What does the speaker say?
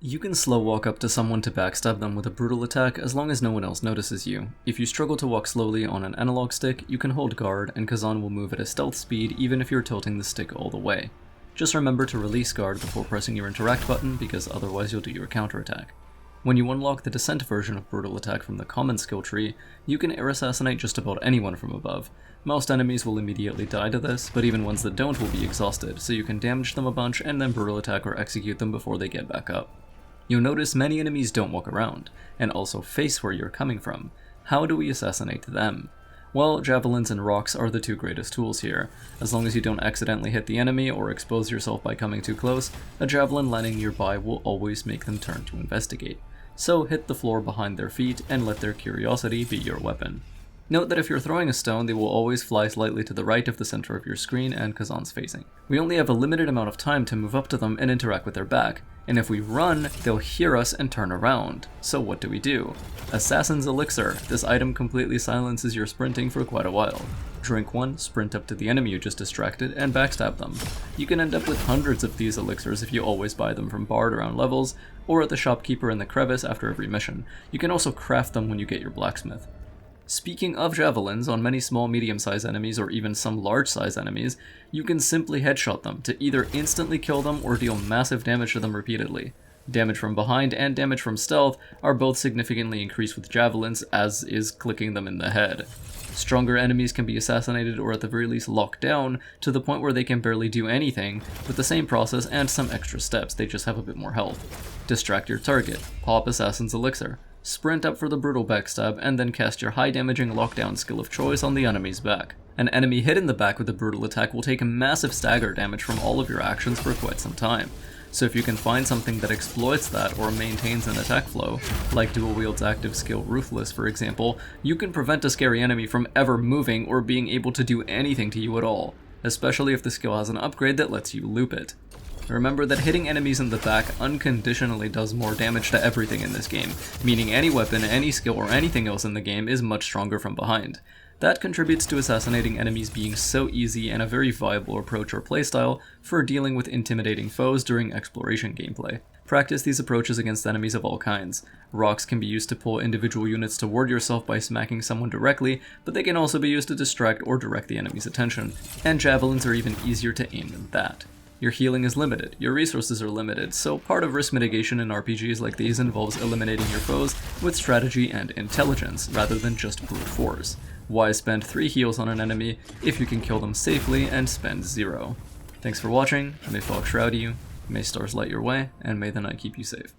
You can slow walk up to someone to backstab them with a brutal attack as long as no one else notices you. If you struggle to walk slowly on an analog stick, you can hold guard and Khazan will move at a stealth speed even if you're tilting the stick all the way. Just remember to release guard before pressing your interact button because otherwise you'll do your counterattack. When you unlock the descent version of brutal attack from the common skill tree, you can air assassinate just about anyone from above. Most enemies will immediately die to this, but even ones that don't will be exhausted, so you can damage them a bunch and then brutal attack or execute them before they get back up. You'll notice many enemies don't walk around, and also face where you're coming from. How do we assassinate them? Well, javelins and rocks are the two greatest tools here. As long as you don't accidentally hit the enemy or expose yourself by coming too close, a javelin landing nearby will always make them turn to investigate. So hit the floor behind their feet and let their curiosity be your weapon. Note that if you're throwing a stone, they will always fly slightly to the right of the center of your screen and Khazan's facing. We only have a limited amount of time to move up to them and interact with their back, and if we run, they'll hear us and turn around. So what do? Assassin's Elixir. This item completely silences your sprinting for quite a while. Drink one, sprint up to the enemy you just distracted, and backstab them. You can end up with hundreds of these elixirs if you always buy them from Bard around levels, or at the shopkeeper in the crevice after every mission. You can also craft them when you get your blacksmith. Speaking of javelins, on many small medium-sized enemies or even some large-sized enemies, you can simply headshot them to either instantly kill them or deal massive damage to them repeatedly. Damage from behind and damage from stealth are both significantly increased with javelins, as is clicking them in the head. Stronger enemies can be assassinated or at the very least locked down to the point where they can barely do anything, with the same process and some extra steps, they just have a bit more health. Distract your target, pop Assassin's Elixir, sprint up for the brutal backstab, and then cast your high damaging lockdown skill of choice on the enemy's back. An enemy hit in the back with a brutal attack will take a massive stagger damage from all of your actions for quite some time. So if you can find something that exploits that or maintains an attack flow, like Dual Wield's active skill Ruthless for example, you can prevent a scary enemy from ever moving or being able to do anything to you at all, especially if the skill has an upgrade that lets you loop it. Remember that hitting enemies in the back unconditionally does more damage to everything in this game, meaning any weapon, any skill, or anything else in the game is much stronger from behind. That contributes to assassinating enemies being so easy and a very viable approach or playstyle for dealing with intimidating foes during exploration gameplay. Practice these approaches against enemies of all kinds. Rocks can be used to pull individual units toward yourself by smacking someone directly, but they can also be used to distract or direct the enemy's attention. And javelins are even easier to aim than that. Your healing is limited, your resources are limited, so part of risk mitigation in RPGs like these involves eliminating your foes with strategy and intelligence, rather than just brute force. Why spend 3 heals on an enemy if you can kill them safely and spend 0? Thanks for watching, may fog shroud you, may stars light your way, and may the night keep you safe.